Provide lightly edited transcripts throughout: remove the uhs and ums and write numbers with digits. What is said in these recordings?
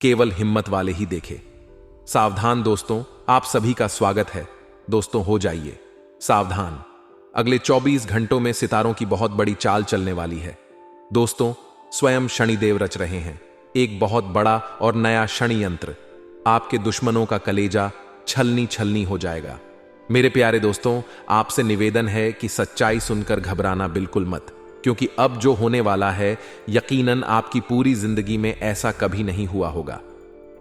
केवल हिम्मत वाले ही देखे। सावधान दोस्तों, आप सभी का स्वागत है। दोस्तों हो जाइए सावधान, अगले 24 घंटों में सितारों की बहुत बड़ी चाल चलने वाली है। दोस्तों, स्वयं शनिदेव रच रहे हैं एक बहुत बड़ा और नया षड्यंत्र। आपके दुश्मनों का कलेजा छलनी छलनी हो जाएगा। मेरे प्यारे दोस्तों, आपसे निवेदन है कि सच्चाई सुनकर घबराना बिल्कुल मत, क्योंकि अब जो होने वाला है यकीनन आपकी पूरी जिंदगी में ऐसा कभी नहीं हुआ होगा।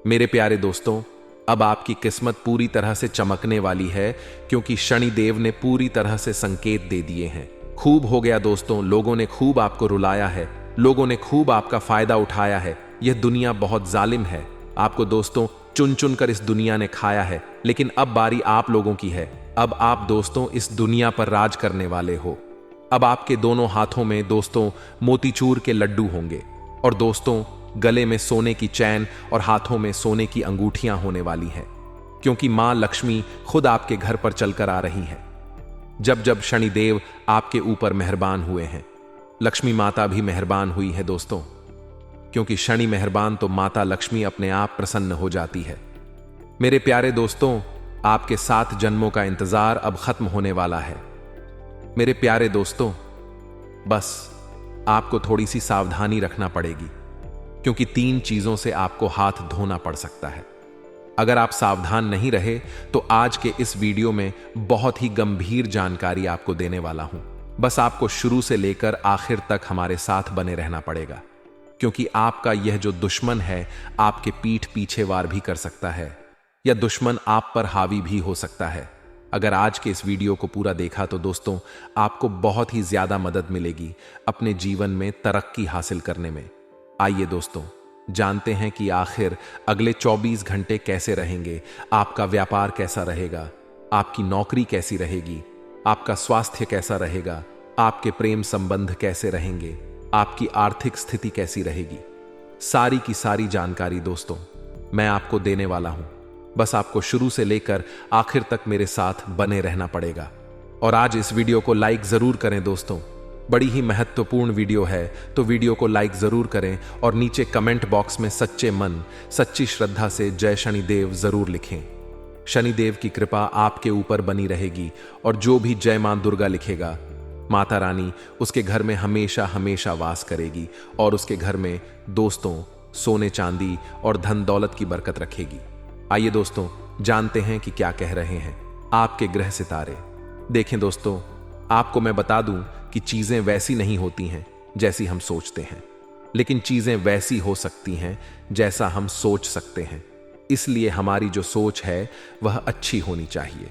मेरे प्यारे दोस्तों, अब आपकी किस्मत पूरी तरह से चमकने वाली है, क्योंकि शनिदेव ने पूरी तरह से संकेत दे दिए हैं। खूब हो गया दोस्तों, लोगों ने खूब आपको रुलाया है, लोगों ने खूब आपका फायदा उठाया है। यह दुनिया बहुत जालिम है। आपको दोस्तों चुन चुन कर इस दुनिया ने खाया है, लेकिन अब बारी आप लोगों की है। अब आप दोस्तों इस दुनिया पर राज करने वाले हो। अब आपके दोनों हाथों में दोस्तों मोतीचूर के लड्डू होंगे, और दोस्तों गले में सोने की चैन और हाथों में सोने की अंगूठियां होने वाली हैं, क्योंकि मां लक्ष्मी खुद आपके घर पर चलकर आ रही हैं। जब जब शनिदेव आपके ऊपर मेहरबान हुए हैं, लक्ष्मी माता भी मेहरबान हुई है दोस्तों, क्योंकि शनि मेहरबान तो माता लक्ष्मी अपने आप प्रसन्न हो जाती है। मेरे प्यारे दोस्तों, आपके 7 जन्मों का इंतजार अब खत्म होने वाला है। मेरे प्यारे दोस्तों, बस आपको थोड़ी सी सावधानी रखना पड़ेगी, क्योंकि 3 चीजों से आपको हाथ धोना पड़ सकता है। अगर आप सावधान नहीं रहे तो आज के इस वीडियो में बहुत ही गंभीर जानकारी आपको देने वाला हूं। बस आपको शुरू से लेकर आखिर तक हमारे साथ बने रहना पड़ेगा, क्योंकि आपका यह जो दुश्मन है आपके पीठ पीछे वार भी कर सकता है, या दुश्मन आप पर हावी भी हो सकता है। अगर आज के इस वीडियो को पूरा देखा तो दोस्तों आपको बहुत ही ज्यादा मदद मिलेगी अपने जीवन में तरक्की हासिल करने में। आइए दोस्तों जानते हैं कि आखिर अगले 24 घंटे कैसे रहेंगे, आपका व्यापार कैसा रहेगा, आपकी नौकरी कैसी रहेगी, आपका स्वास्थ्य कैसा रहेगा, आपके प्रेम संबंध कैसे रहेंगे, आपकी आर्थिक स्थिति कैसी रहेगी। सारी की सारी जानकारी दोस्तों मैं आपको देने वाला हूं। बस आपको शुरू से लेकर आखिर तक मेरे साथ बने रहना पड़ेगा। और आज इस वीडियो को लाइक जरूर करें दोस्तों, बड़ी ही महत्वपूर्ण वीडियो है, तो वीडियो को लाइक जरूर करें और नीचे कमेंट बॉक्स में सच्चे मन सच्ची श्रद्धा से जय शनिदेव जरूर लिखें। शनिदेव की कृपा आपके ऊपर बनी रहेगी, और जो भी जय मां दुर्गा लिखेगा, माता रानी उसके घर में हमेशा हमेशा वास करेगी, और उसके घर में दोस्तों सोने चांदी और धन दौलत की बरकत रखेगी। आइए दोस्तों जानते हैं कि क्या कह रहे हैं आपके ग्रह सितारे। देखें दोस्तों, आपको मैं बता दूं कि चीजें वैसी नहीं होती हैं जैसी हम सोचते हैं, लेकिन चीजें वैसी हो सकती हैं जैसा हम सोच सकते हैं। इसलिए हमारी जो सोच है वह अच्छी होनी चाहिए।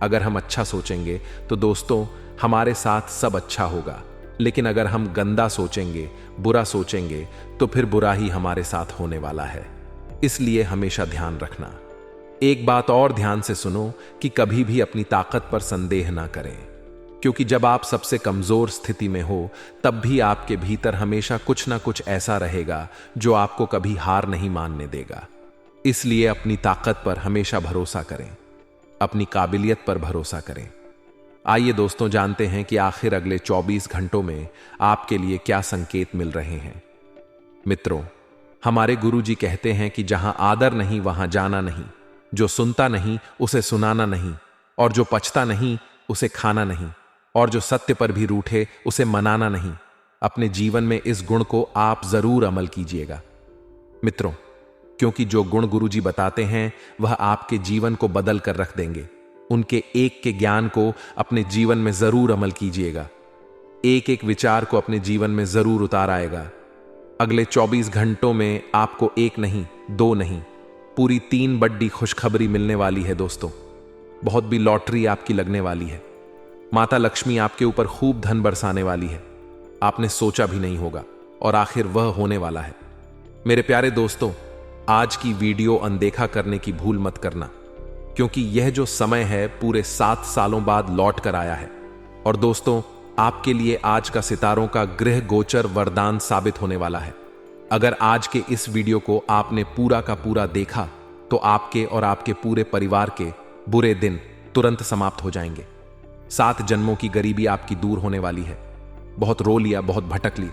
अगर हम अच्छा सोचेंगे तो दोस्तों हमारे साथ सब अच्छा होगा, लेकिन अगर हम गंदा सोचेंगे, बुरा सोचेंगे, तो फिर बुरा ही हमारे साथ होने वाला है। इसलिए हमेशा ध्यान रखना। एक बात और ध्यान से सुनो कि कभी भी अपनी ताकत पर संदेह ना करें, क्योंकि जब आप सबसे कमजोर स्थिति में हो तब भी आपके भीतर हमेशा कुछ ना कुछ ऐसा रहेगा जो आपको कभी हार नहीं मानने देगा। इसलिए अपनी ताकत पर हमेशा भरोसा करें, अपनी काबिलियत पर भरोसा करें। आइए दोस्तों जानते हैं कि आखिर अगले 24 घंटों में आपके लिए क्या संकेत मिल रहे हैं। मित्रों, हमारे गुरुजी कहते हैं कि जहां आदर नहीं वहां जाना नहीं, जो सुनता नहीं उसे सुनाना नहीं, और जो पचता नहीं उसे खाना नहीं, और जो सत्य पर भी रूठे उसे मनाना नहीं। अपने जीवन में इस गुण को आप जरूर अमल कीजिएगा मित्रों, क्योंकि जो गुण गुरुजी बताते हैं वह आपके जीवन को बदल कर रख देंगे। उनके एक के ज्ञान को अपने जीवन में जरूर अमल कीजिएगा। एक एक विचार को अपने जीवन में जरूर उतार आएगा। अगले 24 घंटों में आपको 1 नहीं 2 नहीं पूरी 3 बड़ी खुशखबरी मिलने वाली है दोस्तों। बहुत भी लॉटरी आपकी लगने वाली है। माता लक्ष्मी आपके ऊपर खूब धन बरसाने वाली है, आपने सोचा भी नहीं होगा, और आखिर वह होने वाला है। मेरे प्यारे दोस्तों, आज की वीडियो अनदेखा करने की भूल मत करना, क्योंकि यह जो समय है पूरे 7 सालों बाद लौट कर आया है। और दोस्तों आपके लिए आज का सितारों का गृह गोचर वरदान साबित होने वाला है। अगर आज के इस वीडियो को आपने पूरा का पूरा देखा तो आपके और आपके पूरे परिवार के बुरे दिन तुरंत समाप्त हो जाएंगे। 7 जन्मों की गरीबी आपकी दूर होने वाली है। बहुत रो लिया, बहुत भटक ली,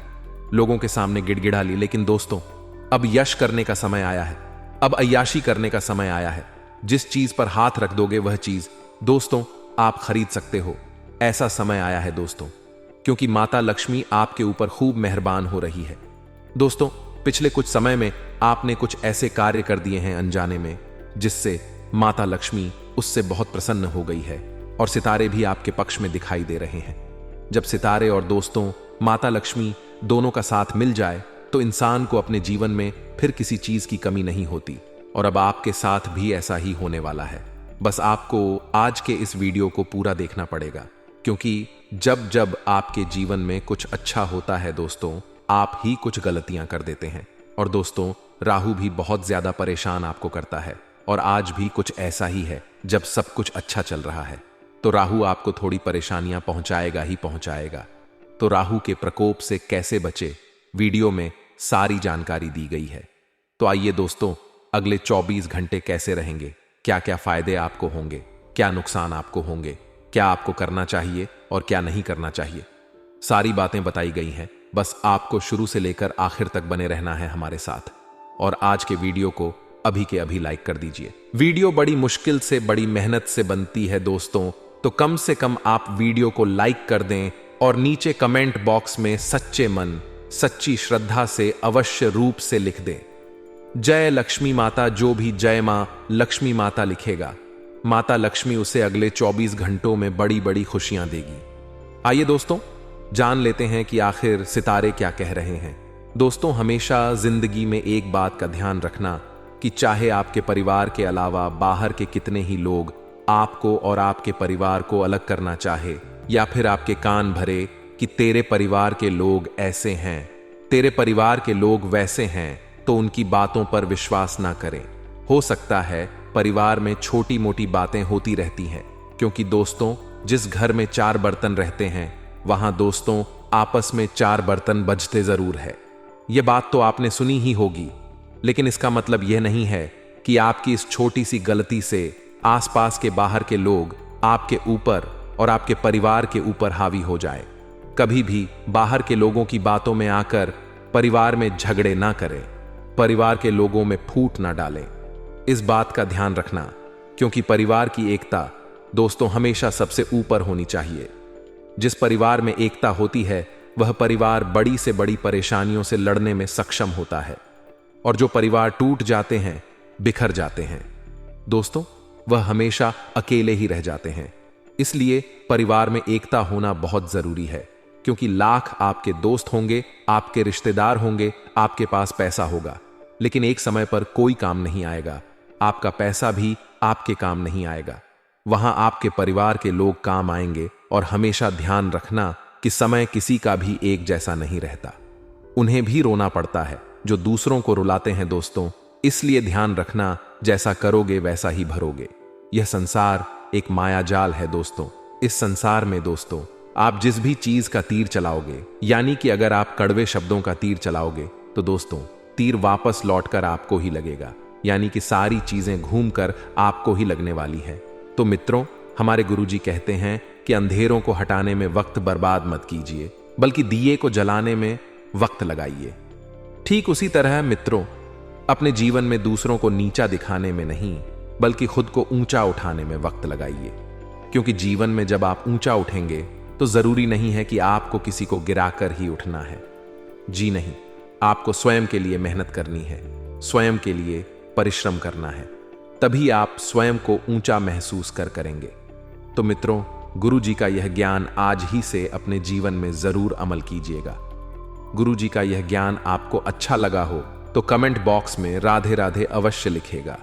लोगों के सामने गिड़गिड़ा ली, लेकिन दोस्तों अब यश करने का समय आया है। अब अय्याशी करने का समय आया है। जिस चीज पर हाथ रख दोगे वह चीज दोस्तों आप खरीद सकते हो। ऐसा समय आया है दोस्तों, क्योंकि माता लक्ष्मी आपके ऊपर खूब मेहरबान हो रही है। दोस्तों, पिछले कुछ समय में आपने कुछ ऐसे कार्य कर दिए हैं अनजाने में, जिससे माता लक्ष्मी उससे बहुत प्रसन्न हो गई है और सितारे भी आपके पक्ष में दिखाई दे रहे हैं। जब सितारे और दोस्तों माता लक्ष्मी दोनों का साथ मिल जाए तो इंसान को अपने जीवन में फिर किसी चीज की कमी नहीं होती, और अब आपके साथ भी ऐसा ही होने वाला है। बस आपको आज के इस वीडियो को पूरा देखना पड़ेगा, क्योंकि जब जब आपके जीवन में कुछ अच्छा होता है दोस्तों, आप ही कुछ गलतियां कर देते हैं। और दोस्तों, राहु भी बहुत ज्यादा परेशान आपको करता है, और आज भी कुछ ऐसा ही है। जब सब कुछ अच्छा चल रहा है तो राहु आपको थोड़ी परेशानियां पहुंचाएगा ही पहुंचाएगा। तो राहु के प्रकोप से कैसे बचे, वीडियो में सारी जानकारी दी गई है। तो आइए दोस्तों, अगले 24 घंटे कैसे रहेंगे, क्या क्या फायदे आपको होंगे, क्या नुकसान आपको होंगे, क्या आपको करना चाहिए और क्या नहीं करना चाहिए, सारी बातें बताई गई हैं। बस आपको शुरू से लेकर आखिर तक बने रहना है हमारे साथ। और आज के वीडियो को अभी के अभी लाइक कर दीजिए। वीडियो बड़ी मुश्किल से, बड़ी मेहनत से बनती है दोस्तों, तो कम से कम आप वीडियो को लाइक कर दें और नीचे कमेंट बॉक्स में सच्चे मन, सच्ची श्रद्धा से अवश्य रूप से लिख दें जय लक्ष्मी माता। जो भी जय मां लक्ष्मी माता लिखेगा, माता लक्ष्मी उसे अगले 24 घंटों में बड़ी बड़ी खुशियां देगी। आइए दोस्तों, जान लेते हैं कि आखिर सितारे क्या कह रहे हैं। दोस्तों, हमेशा जिंदगी में एक बात का ध्यान रखना कि चाहे आपके परिवार के अलावा बाहर के कितने ही लोग आपको और आपके परिवार को अलग करना चाहे, या फिर आपके कान भरे कि तेरे परिवार के लोग ऐसे हैं, तेरे परिवार के लोग वैसे हैं, तो उनकी बातों पर विश्वास ना करें। हो सकता है परिवार में छोटी मोटी बातें होती रहती हैं, क्योंकि दोस्तों जिस घर में 4 बर्तन रहते हैं वहां दोस्तों आपस में 4 बर्तन बजते जरूर है। यह बात तो आपने सुनी ही होगी, लेकिन इसका मतलब यह नहीं है कि आपकी इस छोटी सी गलती से आसपास के बाहर के लोग आपके ऊपर और आपके परिवार के ऊपर हावी हो जाए। कभी भी बाहर के लोगों की बातों में आकर परिवार में झगड़े ना करें, परिवार के लोगों में फूट ना डालें। इस बात का ध्यान रखना, क्योंकि परिवार की एकता दोस्तों हमेशा सबसे ऊपर होनी चाहिए। जिस परिवार में एकता होती है वह परिवार बड़ी से बड़ी परेशानियों से लड़ने में सक्षम होता है, और जो परिवार टूट जाते हैं, बिखर जाते हैं दोस्तों, वह हमेशा अकेले ही रह जाते हैं। इसलिए परिवार में एकता होना बहुत जरूरी है, क्योंकि लाख आपके दोस्त होंगे, आपके रिश्तेदार होंगे, आपके पास पैसा होगा, लेकिन एक समय पर कोई काम नहीं आएगा। आपका पैसा भी आपके काम नहीं आएगा, वहां आपके परिवार के लोग काम आएंगे। और हमेशा ध्यान रखना कि समय किसी का भी एक जैसा नहीं रहता, उन्हें भी रोना पड़ता है जो दूसरों को रुलाते हैं दोस्तों। इसलिए ध्यान रखना, जैसा करोगे वैसा ही भरोगे। यह संसार एक मायाजाल है दोस्तों। इस संसार में दोस्तों आप जिस भी चीज का तीर चलाओगे, यानी कि अगर आप कड़वे शब्दों का तीर चलाओगे तो दोस्तों तीर वापस लौटकर आपको ही लगेगा, यानी कि सारी चीजें घूमकर आपको ही लगने वाली है। तो मित्रों, हमारे गुरुजी कहते हैं कि अंधेरों को हटाने में वक्त बर्बाद मत कीजिए, बल्कि दिए को जलाने में वक्त लगाइए। ठीक उसी तरह मित्रों, अपने जीवन में दूसरों को नीचा दिखाने में नहीं, बल्कि खुद को ऊंचा उठाने में वक्त लगाइए। क्योंकि जीवन में जब आप ऊंचा उठेंगे तो जरूरी नहीं है कि आपको किसी को गिराकर ही उठना है। जी नहीं, आपको स्वयं के लिए मेहनत करनी है, स्वयं के लिए परिश्रम करना है, तभी आप स्वयं को ऊंचा महसूस करेंगे। तो मित्रों, गुरु जी का यह ज्ञान आज ही से अपने जीवन में जरूर अमल कीजिएगा। गुरु जी का यह ज्ञान आपको अच्छा लगा हो तो कमेंट बॉक्स में राधे राधे अवश्य लिखेगा।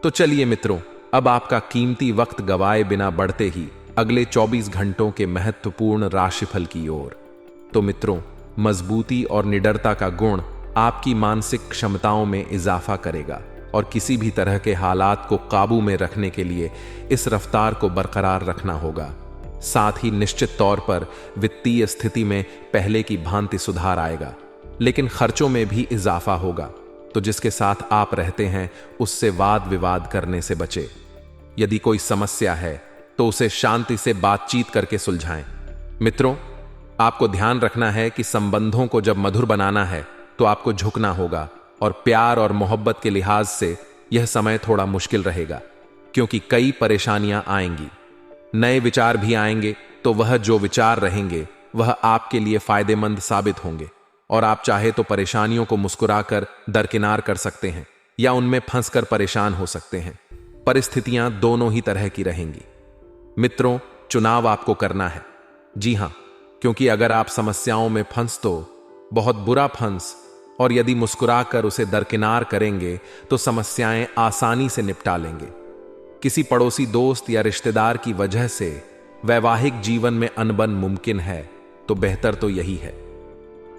तो चलिए मित्रों, अब आपका कीमती वक्त गवाए बिना बढ़ते ही अगले 24 घंटों के महत्वपूर्ण राशिफल की ओर। तो मित्रों, मजबूती और निडरता का गुण आपकी मानसिक क्षमताओं में इजाफा करेगा और किसी भी तरह के हालात को काबू में रखने के लिए इस रफ्तार को बरकरार रखना होगा। साथ ही निश्चित तौर पर वित्तीय स्थिति में पहले की भांति सुधार आएगा, लेकिन खर्चों में भी इजाफा होगा। तो जिसके साथ आप रहते हैं उससे वाद विवाद करने से बचे। यदि कोई समस्या है तो उसे शांति से बातचीत करके सुलझाएं। मित्रों, आपको ध्यान रखना है कि संबंधों को जब मधुर बनाना है तो आपको झुकना होगा और प्यार और मोहब्बत के लिहाज से यह समय थोड़ा मुश्किल रहेगा, क्योंकि कई परेशानियां आएंगी। नए विचार भी आएंगे, तो वह जो विचार रहेंगे वह आपके लिए फायदेमंद साबित होंगे, और आप चाहे तो परेशानियों को मुस्कुराकर दरकिनार कर सकते हैं या उनमें फंसकर परेशान हो सकते हैं। परिस्थितियां दोनों ही तरह की रहेंगी। मित्रों, चुनाव आपको करना है। जी हां, क्योंकि अगर आप समस्याओं में फंस तो बहुत बुरा फंस, और यदि मुस्कुराकर उसे दरकिनार करेंगे तो समस्याएं आसानी से निपटा लेंगे। किसी पड़ोसी दोस्त या रिश्तेदार की वजह से वैवाहिक जीवन में अनबन मुमकिन है, तो बेहतर तो यही है।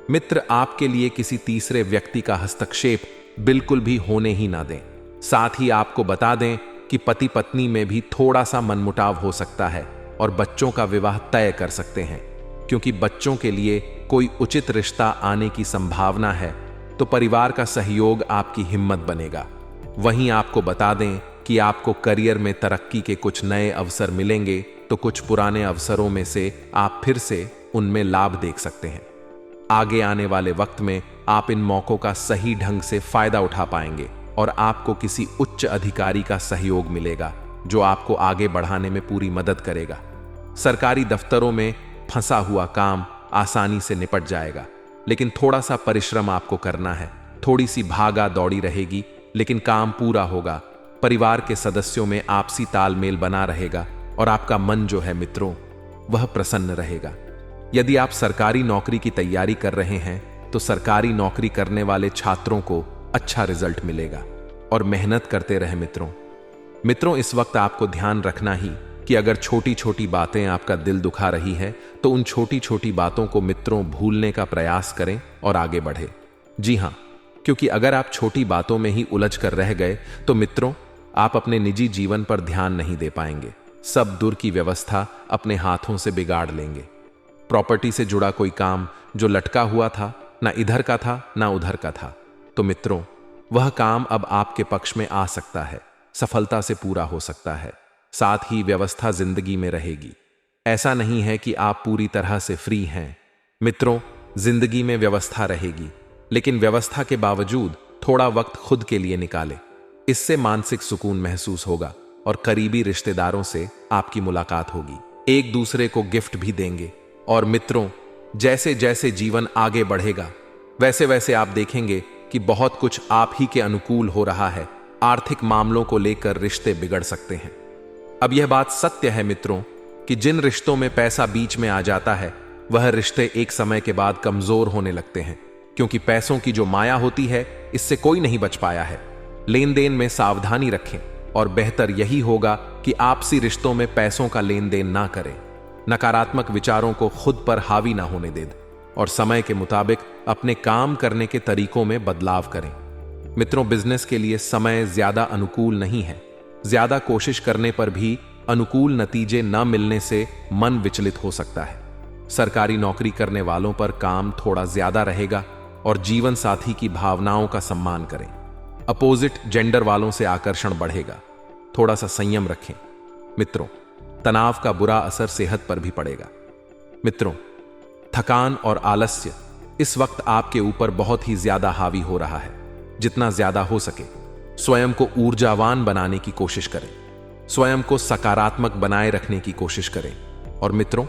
मित्र आपके लिए किसी तीसरे व्यक्ति का हस्तक्षेप बिल्कुल भी होने ही ना दें। साथ ही आपको बता दें कि पति पत्नी में भी थोड़ा सा मनमुटाव हो सकता है और बच्चों का विवाह तय कर सकते हैं, क्योंकि बच्चों के लिए कोई उचित रिश्ता आने की संभावना है, तो परिवार का सहयोग आपकी हिम्मत बनेगा। वहीं आपको बता दें कि आपको करियर में तरक्की के कुछ नए अवसर मिलेंगे, तो कुछ पुराने अवसरों में से आप फिर से उनमें लाभ देख सकते हैं। आगे आने वाले वक्त में आप इन मौकों का सही ढंग से फायदा उठा पाएंगे और आपको किसी उच्च अधिकारी का सहयोग मिलेगा, जो आपको आगे बढ़ाने में पूरी मदद करेगा। सरकारी दफ्तरों में फंसा हुआ काम आसानी से निपट जाएगा, लेकिन थोड़ा सा परिश्रम आपको करना है। थोड़ी सी भागा दौड़ी रहेगी, लेकिन काम पूरा होगा। परिवार के सदस्यों में आपसी तालमेल बना रहेगा और आपका मन जो है मित्रों, वह प्रसन्न रहेगा। यदि आप सरकारी नौकरी की तैयारी कर रहे हैं, तो सरकारी नौकरी करने वाले छात्रों को अच्छा रिजल्ट मिलेगा, और मेहनत करते रहे मित्रों, इस वक्त आपको ध्यान रखना ही कि अगर छोटी छोटी बातें आपका दिल दुखा रही है, तो उन छोटी छोटी बातों को मित्रों भूलने का प्रयास करें और आगे बढ़े। जी हां, क्योंकि अगर आप छोटी बातों में ही उलझ कर रह गए, तो मित्रों आप अपने निजी जीवन पर ध्यान नहीं दे पाएंगे। सब दूर की व्यवस्था अपने हाथों से बिगाड़ लेंगे। प्रॉपर्टी से जुड़ा कोई काम जो लटका हुआ था, ना इधर का था ना उधर का था, तो मित्रों वह काम अब आपके पक्ष में आ सकता है, सफलता से पूरा हो सकता है। साथ ही व्यवस्था जिंदगी में रहेगी। ऐसा नहीं है कि आप पूरी तरह से फ्री हैं। मित्रों, जिंदगी में व्यवस्था रहेगी, लेकिन व्यवस्था के बावजूद थोड़ा वक्त खुद के लिए निकालें। इससे मानसिक सुकून महसूस होगा और करीबी रिश्तेदारों से आपकी मुलाकात होगी। एक दूसरे को गिफ्ट भी देंगे। और मित्रों, जैसे जैसे जीवन आगे बढ़ेगा, वैसे वैसे आप देखेंगे कि बहुत कुछ आप ही के अनुकूल हो रहा है। आर्थिक मामलों को लेकर रिश्ते बिगड़ सकते हैं। अब यह बात सत्य है मित्रों कि जिन रिश्तों में पैसा बीच में आ जाता है, वह रिश्ते एक समय के बाद कमजोर होने लगते हैं, क्योंकि पैसों की जो माया होती है, इससे कोई नहीं बच पाया है। लेन देन में सावधानी रखें, और बेहतर यही होगा कि आपसी रिश्तों में पैसों का लेन देन ना करें। नकारात्मक विचारों को खुद पर हावी ना होने दें, और समय के मुताबिक अपने काम करने के तरीकों में बदलाव करें। मित्रों, बिजनेस के लिए समय ज्यादा अनुकूल नहीं है। ज्यादा कोशिश करने पर भी अनुकूल नतीजे न मिलने से मन विचलित हो सकता है। सरकारी नौकरी करने वालों पर काम थोड़ा ज्यादा रहेगा, और जीवन साथी की भावनाओं का सम्मान करें। अपोजिट जेंडर वालों से आकर्षण बढ़ेगा। थोड़ा सा संयम रखें। मित्रों, तनाव का बुरा असर सेहत पर भी पड़ेगा। मित्रों, थकान और आलस्य इस वक्त आपके ऊपर बहुत ही ज्यादा हावी हो रहा है। जितना ज्यादा हो सके स्वयं को ऊर्जावान बनाने की कोशिश करें। स्वयं को सकारात्मक बनाए रखने की कोशिश करें। और मित्रों,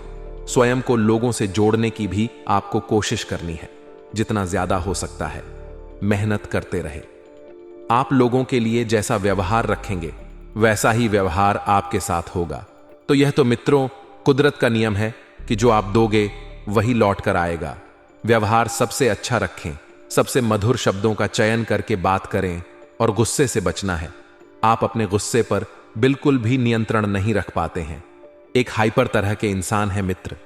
स्वयं को लोगों से जोड़ने की भी आपको कोशिश करनी है। जितना ज्यादा हो सकता है मेहनत करते रहे। आप लोगों के लिए जैसा व्यवहार रखेंगे, वैसा ही व्यवहार आपके साथ होगा। तो यह तो मित्रों कुदरत का नियम है कि जो आप दोगे वही लौट कर आएगा। व्यवहार सबसे अच्छा रखें, सबसे मधुर शब्दों का चयन करके बात करें, और गुस्से से बचना है। आप अपने गुस्से पर बिल्कुल भी नियंत्रण नहीं रख पाते हैं। एक हाइपर तरह के इंसान हैं मित्र।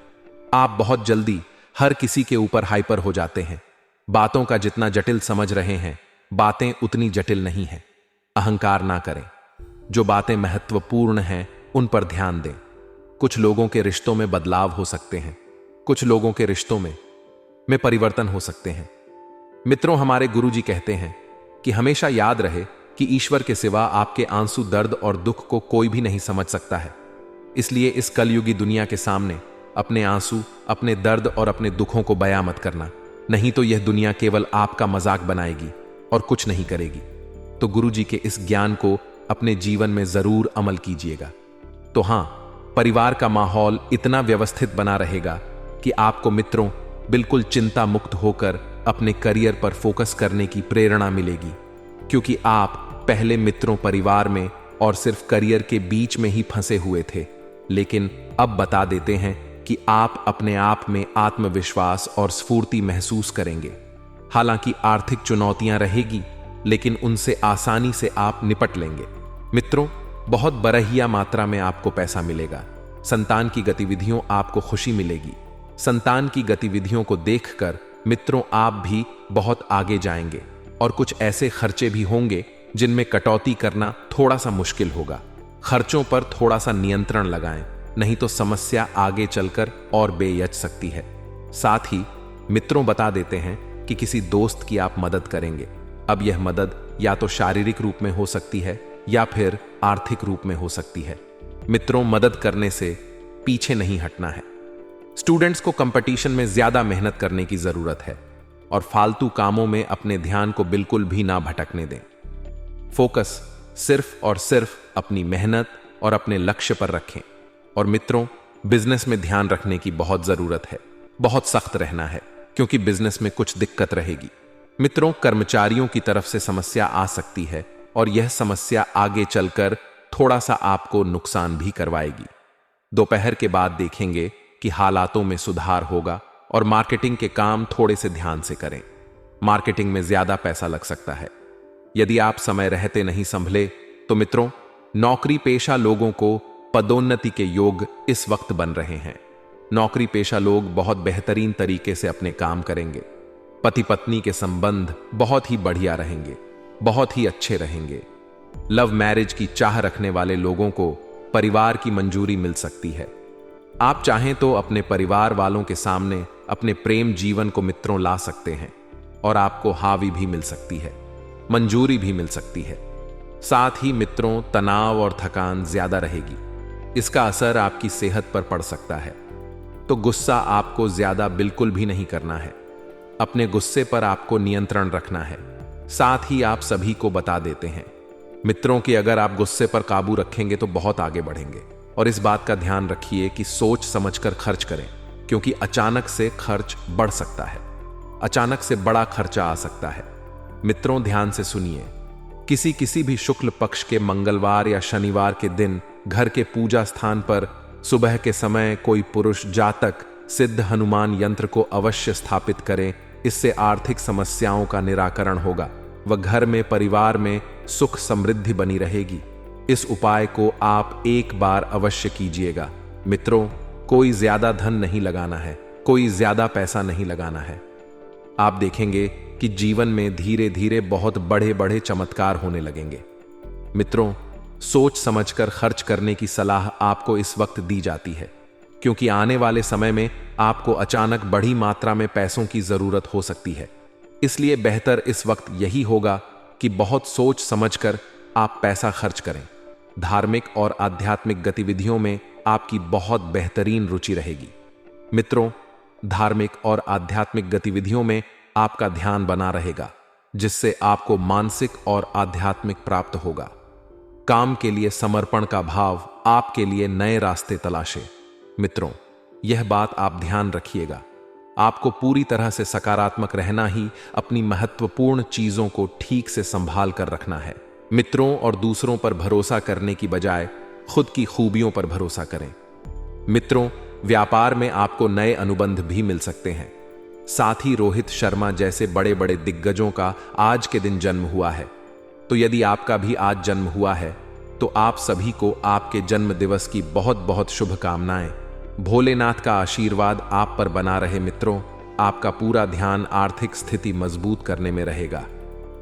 आप बहुत जल्दी हर किसी के ऊपर हाइपर हो जाते हैं। बातों का जितना जटिल समझ रहे हैं, बातें उतनी जटिल नहीं हैं। अहंकार ना करें। जो बातें महत्वपूर्ण हैं उन पर ध्यान दें। कुछ लोगों के रिश्तों में बदलाव हो सकते हैं। कुछ लोगों के रिश्तों में परिवर्तन हो सकते हैं। मित्रों, हमारे गुरुजी कहते हैं कि हमेशा याद रहे कि ईश्वर के सिवा आपके आंसू, दर्द और दुख को कोई भी नहीं समझ सकता है। इसलिए इस कलयुगी दुनिया के सामने अपने आंसू, अपने दर्द और अपने दुखों को बयां मत करना, नहीं तो यह दुनिया केवल आपका मजाक बनाएगी और कुछ नहीं करेगी। तो गुरुजी के इस ज्ञान को अपने जीवन में जरूर अमल कीजिएगा। तो हां, परिवार का माहौल इतना व्यवस्थित बना रहेगा कि आपको मित्रों बिल्कुल चिंता मुक्त होकर अपने करियर पर फोकस करने की प्रेरणा मिलेगी, क्योंकि आप पहले मित्रों, परिवार में और सिर्फ करियर के बीच में ही फंसे हुए थे। लेकिन अब बता देते हैं कि आप अपने आप में आत्मविश्वास और स्फूर्ति महसूस करेंगे। हालांकि आर्थिक चुनौतियां रहेगी, लेकिन उनसे आसानी से आप निपट लेंगे। मित्रों, बहुत बरहिया मात्रा में आपको पैसा मिलेगा। संतान की गतिविधियों आपको खुशी मिलेगी। संतान की गतिविधियों को देखकर मित्रों आप भी बहुत आगे जाएंगे और कुछ ऐसे खर्चे भी होंगे जिनमें कटौती करना थोड़ा सा मुश्किल होगा। खर्चों पर थोड़ा सा नियंत्रण लगाएं, नहीं तो समस्या आगे चलकर और बेयच सकती है। साथ ही मित्रों बता देते हैं कि किसी दोस्त की आप मदद करेंगे। अब यह मदद या तो शारीरिक रूप में हो सकती है या फिर आर्थिक रूप में हो सकती है। मित्रों, मदद करने से पीछे नहीं हटना है। स्टूडेंट्स को कंपटीशन में ज्यादा मेहनत करने की जरूरत है और फालतू कामों में अपने ध्यान को बिल्कुल भी ना भटकने दें। फोकस सिर्फ और सिर्फ अपनी मेहनत और अपने लक्ष्य पर रखें। और मित्रों, बिजनेस में ध्यान रखने की बहुत जरूरत है। बहुत सख्त रहना है, क्योंकि बिजनेस में कुछ दिक्कत रहेगी। मित्रों, कर्मचारियों की तरफ से समस्या आ सकती है और यह समस्या आगे चलकर थोड़ा सा आपको नुकसान भी करवाएगी। दोपहर के बाद देखेंगे कि हालातों में सुधार होगा और मार्केटिंग के काम थोड़े से ध्यान से करें। मार्केटिंग में ज्यादा पैसा लग सकता है। यदि आप समय रहते नहीं संभले तो मित्रों, नौकरी पेशा लोगों को पदोन्नति के योग इस वक्त बन रहे हैं। नौकरी पेशा लोग बहुत बेहतरीन तरीके से अपने काम करेंगे। पति पत्नी के संबंध बहुत ही बढ़िया रहेंगे, बहुत ही अच्छे रहेंगे। लव मैरिज की चाह रखने वाले लोगों को परिवार की मंजूरी मिल सकती है। आप चाहें तो अपने परिवार वालों के सामने अपने प्रेम जीवन को मित्रों ला सकते हैं और आपको हावी भी मिल सकती है, मंजूरी भी मिल सकती है। साथ ही मित्रों, तनाव और थकान ज्यादा रहेगी। इसका असर आपकी सेहत पर पड़ सकता है। तो गुस्सा आपको ज्यादा बिल्कुल भी नहीं करना है। अपने गुस्से पर आपको नियंत्रण रखना है। साथ ही आप सभी को बता देते हैं मित्रों कि अगर आप गुस्से पर काबू रखेंगे तो बहुत आगे बढ़ेंगे। और इस बात का ध्यान रखिए कि सोच समझकर खर्च करें, क्योंकि अचानक से खर्च बढ़ सकता है। अचानक से बड़ा खर्चा आ सकता है। मित्रों, ध्यान से सुनिए। किसी भी शुक्ल पक्ष के मंगलवार या शनिवार के दिन घर के पूजा स्थान पर सुबह के समय कोई पुरुष जातक सिद्ध हनुमान यंत्र को अवश्य स्थापित करें। इससे आर्थिक समस्याओं का निराकरण होगा व घर में, परिवार में सुख समृद्धि बनी रहेगी। इस उपाय को आप एक बार अवश्य कीजिएगा। मित्रों, कोई ज्यादा धन नहीं लगाना है, कोई ज्यादा पैसा नहीं लगाना है। आप देखेंगे कि जीवन में धीरे धीरे बहुत बड़े बड़े चमत्कार होने लगेंगे। मित्रों, सोच समझकर खर्च करने की सलाह आपको इस वक्त दी जाती है, क्योंकि आने वाले समय में आपको अचानक बड़ी मात्रा में पैसों की जरूरत हो सकती है। इसलिए बेहतर इस वक्त यही होगा कि बहुत सोच समझकर आप पैसा खर्च करें। धार्मिक और आध्यात्मिक गतिविधियों में आपकी बहुत बेहतरीन रुचि रहेगी। मित्रों, धार्मिक और आध्यात्मिक गतिविधियों में आपका ध्यान बना रहेगा, जिससे आपको मानसिक और आध्यात्मिक प्राप्त होगा। काम के लिए समर्पण का भाव आपके लिए नए रास्ते तलाशे। मित्रों, यह बात आप ध्यान रखिएगा। आपको पूरी तरह से सकारात्मक रहना ही अपनी महत्वपूर्ण चीजों को ठीक से संभाल कर रखना है। मित्रों और दूसरों पर भरोसा करने की बजाय खुद की खूबियों पर भरोसा करें। मित्रों, व्यापार में आपको नए अनुबंध भी मिल सकते हैं। साथ ही रोहित शर्मा जैसे बड़े बड़े दिग्गजों का आज के दिन जन्म हुआ है। तो यदि आपका भी आज जन्म हुआ है तो आप सभी को आपके जन्म दिवस की बहुत बहुत शुभकामनाएं। भोलेनाथ का आशीर्वाद आप पर बना रहे। मित्रों, आपका पूरा ध्यान आर्थिक स्थिति मजबूत करने में रहेगा।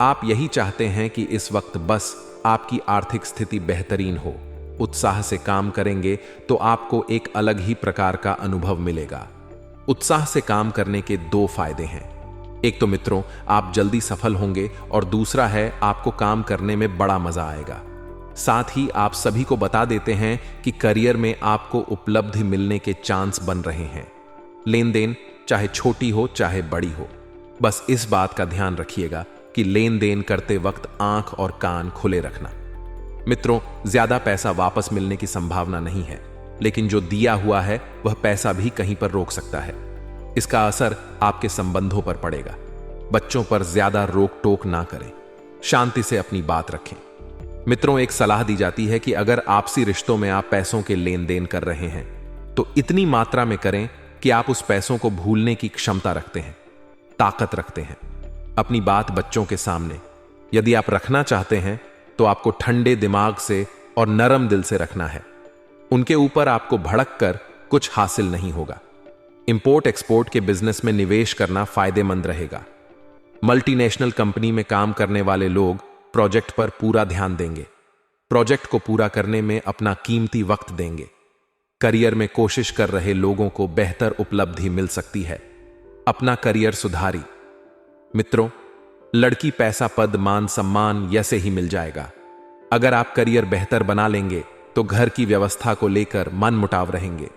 आप यही चाहते हैं कि इस वक्त बस आपकी आर्थिक स्थिति बेहतरीन हो। उत्साह से काम करेंगे तो आपको एक अलग ही प्रकार का अनुभव मिलेगा। उत्साह से काम करने के दो फायदे हैं। एक तो मित्रों, आप जल्दी सफल होंगे और दूसरा है आपको काम करने में बड़ा मजा आएगा। साथ ही आप सभी को बता देते हैं कि करियर में आपको उपलब्धि मिलने के चांस बन रहे हैं। लेन देन चाहे छोटी हो चाहे बड़ी हो, बस इस बात का ध्यान रखिएगा कि लेन देन करते वक्त आंख और कान खुले रखना। मित्रों, ज्यादा पैसा वापस मिलने की संभावना नहीं है, लेकिन जो दिया हुआ है वह पैसा भी कहीं पर रोक सकता है। इसका असर आपके संबंधों पर पड़ेगा। बच्चों पर ज्यादा रोक टोक ना करें, शांति से अपनी बात रखें। मित्रों, एक सलाह दी जाती है कि अगर आपसी रिश्तों में आप पैसों के लेन देन कर रहे हैं तो इतनी मात्रा में करें कि आप उस पैसों को भूलने की क्षमता रखते हैं, ताकत रखते हैं। अपनी बात बच्चों के सामने यदि आप रखना चाहते हैं तो आपको ठंडे दिमाग से और नरम दिल से रखना है। उनके ऊपर आपको भड़क कर कुछ हासिल नहीं होगा। इंपोर्ट एक्सपोर्ट के बिजनेस में निवेश करना फायदेमंद रहेगा। मल्टीनेशनल कंपनी में काम करने वाले लोग प्रोजेक्ट पर पूरा ध्यान देंगे, प्रोजेक्ट को पूरा करने में अपना कीमती वक्त देंगे। करियर में कोशिश कर रहे लोगों को बेहतर उपलब्धि मिल सकती है। अपना करियर सुधारी। मित्रों, लड़की पैसा पद मान सम्मान ऐसे ही मिल जाएगा। अगर आप करियर बेहतर बना लेंगे तो घर की व्यवस्था को लेकर मन मुटाव रहेंगे।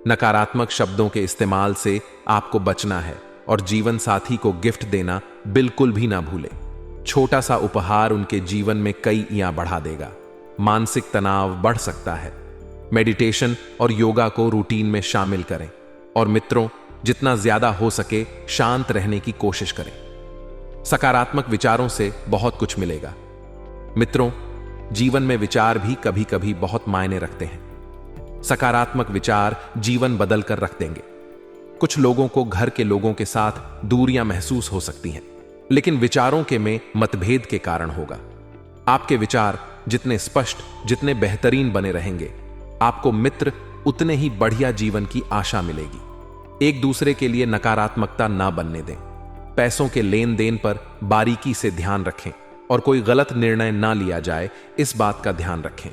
नकारात्मक शब्दों के इस्तेमाल से आपको बचना है और जीवन साथी को गिफ्ट देना बिल्कुल भी ना भूलें। छोटा सा उपहार उनके जीवन में कई ईयां बढ़ा देगा। मानसिक तनाव बढ़ सकता है। मेडिटेशन और योगा को रूटीन में शामिल करें और मित्रों, जितना ज्यादा हो सके शांत रहने की कोशिश करें। सकारात्मक विचारों से बहुत कुछ मिलेगा। मित्रों, जीवन में विचार भी कभी कभी बहुत मायने रखते हैं। सकारात्मक विचार जीवन बदल कर रख देंगे। कुछ लोगों को घर के लोगों के साथ दूरियां महसूस हो सकती हैं, लेकिन विचारों के में मतभेद के कारण होगा। आपके विचार जितने स्पष्ट, जितने बेहतरीन बने रहेंगे, आपको मित्र उतने ही बढ़िया जीवन की आशा मिलेगी। एक दूसरे के लिए नकारात्मकता ना बनने दें। पैसों के लेन देन पर बारीकी से ध्यान रखें और कोई गलत निर्णय ना लिया जाए, इस बात का ध्यान रखें।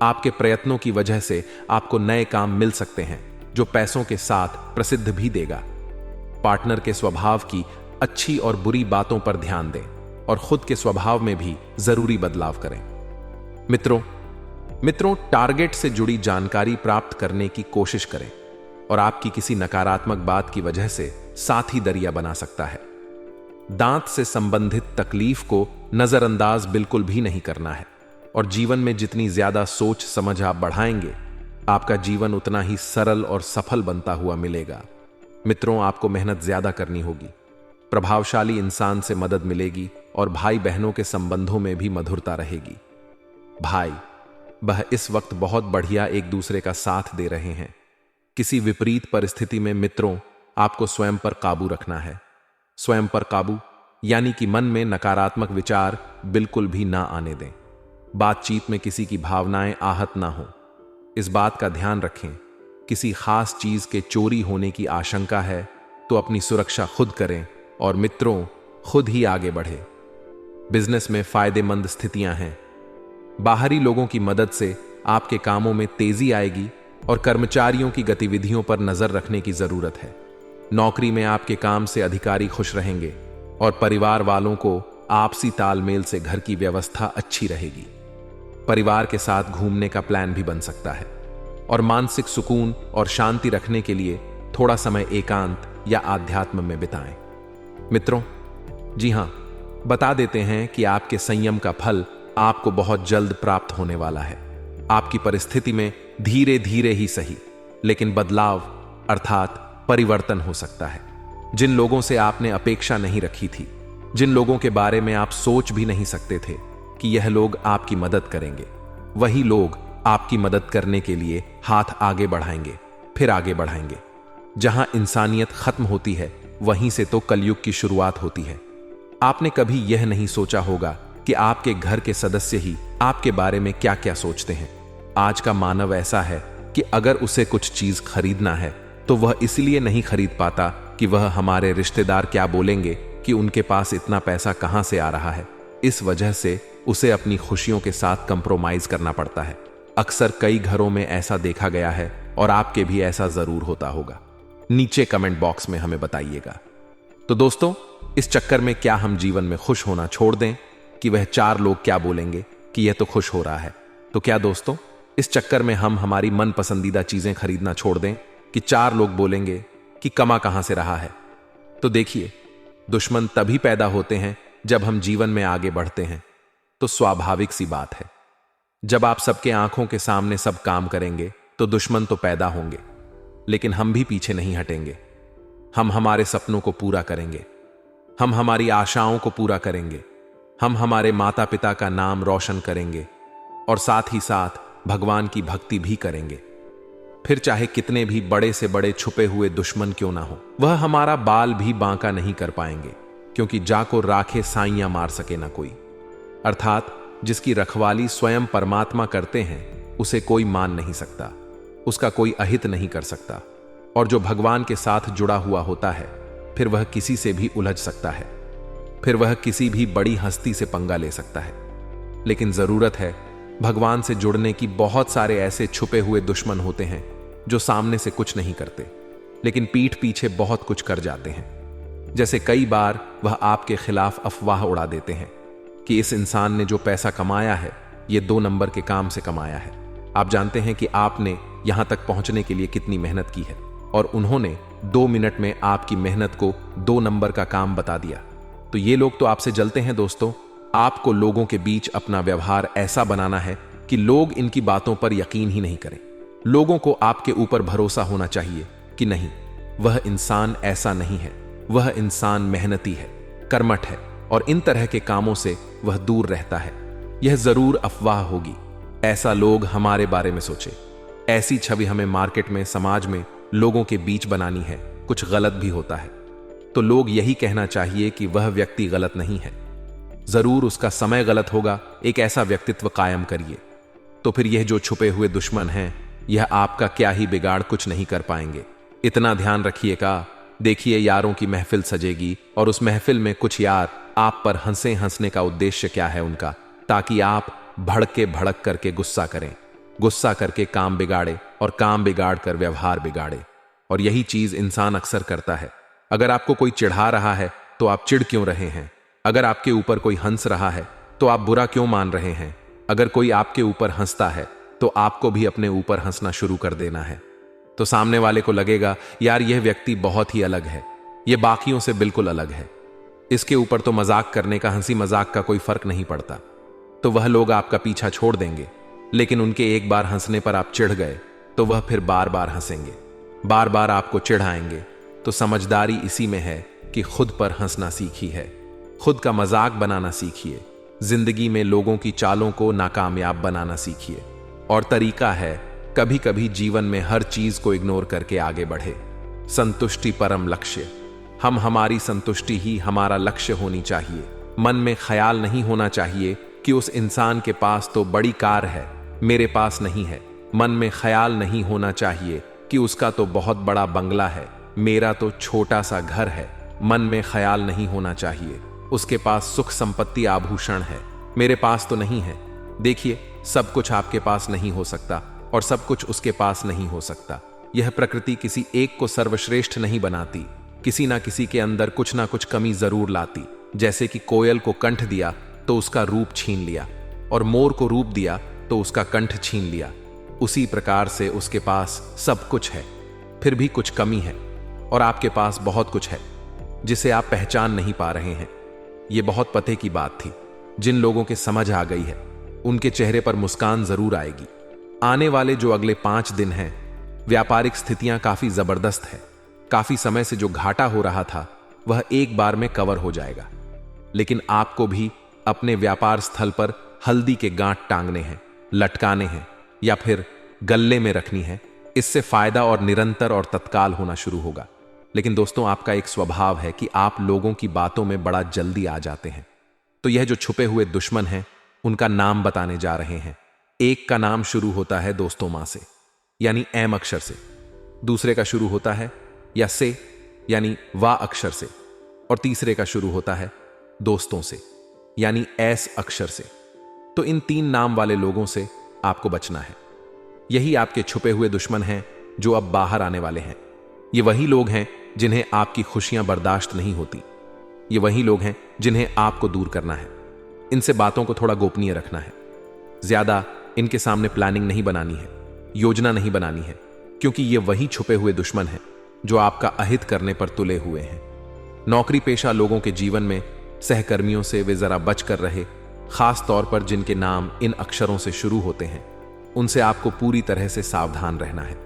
आपके प्रयत्नों की वजह से आपको नए काम मिल सकते हैं जो पैसों के साथ प्रसिद्ध भी देगा। पार्टनर के स्वभाव की अच्छी और बुरी बातों पर ध्यान दें और खुद के स्वभाव में भी जरूरी बदलाव करें। मित्रों, टारगेट से जुड़ी जानकारी प्राप्त करने की कोशिश करें और आपकी किसी नकारात्मक बात की वजह से साथी दरिया बना सकता है। दांत से संबंधित तकलीफ को नजरअंदाज बिल्कुल भी नहीं करना है और जीवन में जितनी ज्यादा सोच समझ आप बढ़ाएंगे, आपका जीवन उतना ही सरल और सफल बनता हुआ मिलेगा। मित्रों, आपको मेहनत ज्यादा करनी होगी, प्रभावशाली इंसान से मदद मिलेगी और भाई बहनों के संबंधों में भी मधुरता रहेगी। भाई वह इस वक्त बहुत बढ़िया एक दूसरे का साथ दे रहे हैं। किसी विपरीत परिस्थिति में मित्रों, आपको स्वयं पर काबू रखना है। स्वयं पर काबू यानी कि मन में नकारात्मक विचार बिल्कुल भी ना आने दें। बातचीत में किसी की भावनाएं आहत ना हो, इस बात का ध्यान रखें। किसी खास चीज के चोरी होने की आशंका है तो अपनी सुरक्षा खुद करें और मित्रों, खुद ही आगे बढ़े। बिजनेस में फायदेमंद स्थितियां हैं। बाहरी लोगों की मदद से आपके कामों में तेजी आएगी और कर्मचारियों की गतिविधियों पर नजर रखने की जरूरत है। नौकरी में आपके काम से अधिकारी खुश रहेंगे और परिवार वालों को आपसी तालमेल से घर की व्यवस्था अच्छी रहेगी। परिवार के साथ घूमने का प्लान भी बन सकता है और मानसिक सुकून और शांति रखने के लिए थोड़ा समय एकांत या आध्यात्म में बिताएं। मित्रों, जी हां, बता देते हैं कि आपके संयम का फल आपको बहुत जल्द प्राप्त होने वाला है। आपकी परिस्थिति में धीरे धीरे ही सही, लेकिन बदलाव अर्थात परिवर्तन हो सकता है। जिन लोगों से आपने अपेक्षा नहीं रखी थी, जिन लोगों के बारे में आप सोच भी नहीं सकते थे कि यह लोग आपकी मदद करेंगे, वही लोग आपकी मदद करने के लिए हाथ आगे बढ़ाएंगे, फिर आगे बढ़ाएंगे। जहां इंसानियत खत्म होती है, वहीं से तो कलयुग की शुरुआत होती है। आपने कभी यह नहीं सोचा होगा कि आपके घर के सदस्य ही आपके बारे में क्या क्या सोचते हैं। आज का मानव ऐसा है कि अगर उसे कुछ चीज खरीदना है तो वह इसलिए नहीं खरीद पाता कि वह हमारे रिश्तेदार क्या बोलेंगे, कि उनके पास इतना पैसा कहां से आ रहा है। इस वजह से उसे अपनी खुशियों के साथ कंप्रोमाइज करना पड़ता है। अक्सर कई घरों में ऐसा देखा गया है और आपके भी ऐसा जरूर होता होगा। नीचे कमेंट बॉक्स में हमें बताइएगा। तो दोस्तों, इस चक्कर में क्या हम जीवन में खुश होना छोड़ दें कि वह 4 लोग क्या बोलेंगे कि यह तो खुश हो रहा है? तो क्या दोस्तों, इस चक्कर में हम हमारी मन पसंदीदा चीजें खरीदना छोड़ दें कि 4 लोग बोलेंगे कि कमा कहां से रहा है? तो देखिए, दुश्मन तभी पैदा होते हैं जब हम जीवन में आगे बढ़ते हैं तो स्वाभाविक सी बात है, जब आप सबके आंखों के सामने सब काम करेंगे तो दुश्मन तो पैदा होंगे, लेकिन हम भी पीछे नहीं हटेंगे। हम हमारे सपनों को पूरा करेंगे, हम हमारी आशाओं को पूरा करेंगे, हम हमारे माता पिता का नाम रोशन करेंगे और साथ ही साथ भगवान की भक्ति भी करेंगे। फिर चाहे कितने भी बड़े से बड़े छुपे हुए दुश्मन क्यों ना हो, वह हमारा बाल भी बांका नहीं कर पाएंगे, क्योंकि जाको राखे साइयां मार सके ना कोई। अर्थात जिसकी रखवाली स्वयं परमात्मा करते हैं उसे कोई मान नहीं सकता, उसका कोई अहित नहीं कर सकता। और जो भगवान के साथ जुड़ा हुआ होता है फिर वह किसी से भी उलझ सकता है, फिर वह किसी भी बड़ी हस्ती से पंगा ले सकता है। लेकिन जरूरत है भगवान से जुड़ने की। बहुत सारे ऐसे छुपे हुए दुश्मन होते हैं जो सामने से कुछ नहीं करते, लेकिन पीठ पीछे बहुत कुछ कर जाते हैं। जैसे कई बार वह आपके खिलाफ अफवाह उड़ा देते हैं कि इस इंसान ने जो पैसा कमाया है ये 2 नंबर के काम से कमाया है। आप जानते हैं कि आपने यहां तक पहुंचने के लिए कितनी मेहनत की है, और उन्होंने 2 मिनट में आपकी मेहनत को 2 नंबर का काम बता दिया। तो ये लोग तो आपसे जलते हैं दोस्तों। आपको लोगों के बीच अपना व्यवहार ऐसा बनाना है कि लोग इनकी बातों पर यकीन ही नहीं करें। लोगों को आपके ऊपर भरोसा होना चाहिए कि नहीं, वह इंसान ऐसा नहीं है, वह इंसान मेहनती है, कर्मठ है और इन तरह के कामों से वह दूर रहता है। यह जरूर अफवाह होगी, ऐसा लोग हमारे बारे में सोचे। ऐसी छवि हमें मार्केट में, समाज में लोगों के बीच बनानी है। कुछ गलत भी होता है तो लोग यही कहना चाहिए कि वह व्यक्ति गलत नहीं है, जरूर उसका समय गलत होगा। एक ऐसा व्यक्तित्व कायम करिए, तो फिर यह जो छुपे हुए दुश्मन हैं यह आपका क्या ही बिगाड़ कुछ नहीं कर पाएंगे। इतना ध्यान रखिएगा। देखिए, यारों की महफिल सजेगी और उस महफिल में कुछ यार आप पर हंसे। हंसने का उद्देश्य क्या है उनका? ताकि आप भड़क करके गुस्सा करें, गुस्सा करके काम बिगाड़े और काम बिगाड़ कर व्यवहार बिगाड़े। और यही चीज इंसान अक्सर करता है। अगर आपको कोई चिढ़ा रहा है तो आप चिढ़ क्यों रहे हैं? अगर आपके ऊपर कोई हंस रहा है तो आप बुरा क्यों मान रहे हैं? अगर कोई आपके ऊपर हंसता है तो आपको भी अपने ऊपर हंसना शुरू कर देना है। तो सामने वाले को लगेगा यार यह व्यक्ति बहुत ही अलग है, यह बाकियों से बिल्कुल अलग है, इसके ऊपर तो मजाक करने का, हंसी मजाक का कोई फर्क नहीं पड़ता। तो वह लोग आपका पीछा छोड़ देंगे। लेकिन उनके एक बार हंसने पर आप चिढ़ गए तो वह फिर बार बार हंसेंगे, बार बार आपको चिढ़ाएंगे। तो समझदारी इसी में है कि खुद पर हंसना सीखी है, खुद का मजाक बनाना सीखिए। जिंदगी में लोगों की चालों को नाकामयाब बनाना सीखिए। और तरीका है कभी कभी जीवन में हर चीज को इग्नोर करके आगे बढ़े। संतुष्टि परम लक्ष्य। हम हमारी संतुष्टि ही हमारा लक्ष्य होनी चाहिए। मन में ख्याल नहीं होना चाहिए कि उस इंसान के पास तो बड़ी कार है, मेरे पास नहीं है। मन में ख्याल नहीं होना चाहिए कि उसका तो बहुत बड़ा बंगला है, मेरा तो छोटा सा घर है। मन में ख्याल नहीं होना चाहिए उसके पास सुख संपत्ति आभूषण है, मेरे पास तो नहीं है। देखिए, सब कुछ आपके पास नहीं हो सकता और सब कुछ उसके पास नहीं हो सकता। यह प्रकृति किसी एक को सर्वश्रेष्ठ नहीं बनाती, किसी ना किसी के अंदर कुछ ना कुछ कमी जरूर लाती। जैसे कि कोयल को कंठ दिया तो उसका रूप छीन लिया, और मोर को रूप दिया तो उसका कंठ छीन लिया। उसी प्रकार से उसके पास सब कुछ है, फिर भी कुछ कमी है, और आपके पास बहुत कुछ है जिसे आप पहचान नहीं पा रहे हैं। यह बहुत पते की बात थी। जिन लोगों के समझ आ गई है उनके चेहरे पर मुस्कान जरूर आएगी। आने वाले जो अगले 5 दिन हैं, व्यापारिक स्थितियां काफी जबरदस्त है। काफी समय से जो घाटा हो रहा था वह एक बार में कवर हो जाएगा। लेकिन आपको भी अपने व्यापार स्थल पर हल्दी के गांठ टांगने हैं, लटकाने हैं या फिर गल्ले में रखनी है। इससे फायदा और निरंतर और तत्काल होना शुरू होगा। लेकिन दोस्तों, आपका एक स्वभाव है कि आप लोगों की बातों में बड़ा जल्दी आ जाते हैं। तो यह जो छुपे हुए दुश्मन हैं उनका नाम बताने जा रहे हैं। एक का नाम शुरू होता है दोस्तों मां से, यानी एम अक्षर से। दूसरे का शुरू होता है या से, यानी वा अक्षर से। और तीसरे का शुरू होता है दोस्तों से, यानी एस अक्षर से। तो इन 3 नाम वाले लोगों से आपको बचना है। यही आपके छुपे हुए दुश्मन हैं जो अब बाहर आने वाले हैं। ये वही लोग हैं जिन्हें आपकी खुशियां बर्दाश्त नहीं होती। ये वही लोग हैं जिन्हें आपको दूर करना है। इनसे बातों को थोड़ा गोपनीय रखना है। ज्यादा इनके सामने प्लानिंग नहीं बनानी है, योजना नहीं बनानी है, क्योंकि ये वही छुपे हुए दुश्मन हैं जो आपका अहित करने पर तुले हुए हैं। नौकरी पेशा लोगों के जीवन में सहकर्मियों से वे जरा बच कर रहे, खास तौर पर जिनके नाम इन अक्षरों से शुरू होते हैं। उनसे आपको पूरी तरह से सावधान रहना है,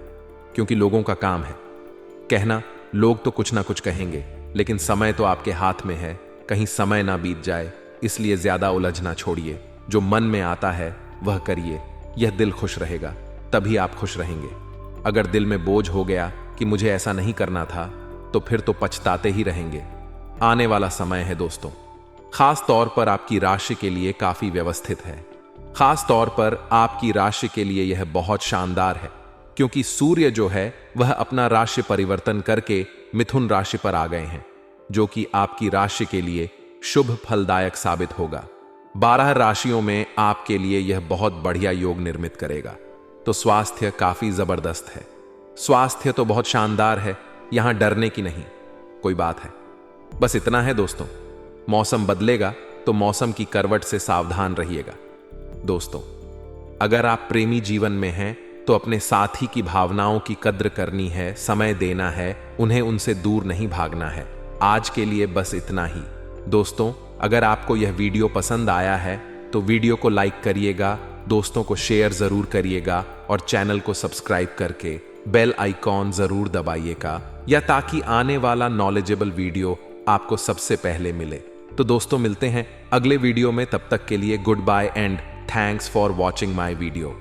क्योंकि लोगों का काम है कहना। लोग तो कुछ ना कुछ कहेंगे, लेकिन समय तो आपके हाथ में है, कहीं समय ना बीत जाए। इसलिए ज्यादा उलझना छोड़िए, जो मन में आता है वह करिए। यह दिल खुश रहेगा तभी आप खुश रहेंगे। अगर दिल में बोझ हो गया कि मुझे ऐसा नहीं करना था, तो फिर तो पछताते ही रहेंगे। आने वाला समय है दोस्तों, खास तौर पर आपकी राशि के लिए काफी व्यवस्थित है। खास तौर पर आपकी राशि के लिए यह बहुत शानदार है, क्योंकि सूर्य जो है वह अपना राशि परिवर्तन करके मिथुन राशि पर आ गए हैं, जो कि आपकी राशि के लिए शुभ फलदायक साबित होगा। 12 राशियों में आपके लिए यह बहुत बढ़िया योग निर्मित करेगा। तो स्वास्थ्य काफी जबरदस्त है। स्वास्थ्य तो बहुत शानदार है, यहां डरने की नहीं कोई बात है। बस इतना है दोस्तों, मौसम बदलेगा तो मौसम की करवट से सावधान रहिएगा। दोस्तों, अगर आप प्रेमी जीवन में हैं तो अपने साथी की भावनाओं की कद्र करनी है, समय देना है, उन्हें उनसे दूर नहीं भागना है। आज के लिए बस इतना ही दोस्तों। अगर आपको यह वीडियो पसंद आया है तो वीडियो को लाइक करिएगा, दोस्तों को शेयर जरूर करिएगा और चैनल को सब्सक्राइब करके बेल आइकॉन जरूर दबाइएगा, या ताकि आने वाला नॉलेजेबल वीडियो आपको सबसे पहले मिले। तो दोस्तों, मिलते हैं अगले वीडियो में। तब तक के लिए good bye and thanks for watching my video.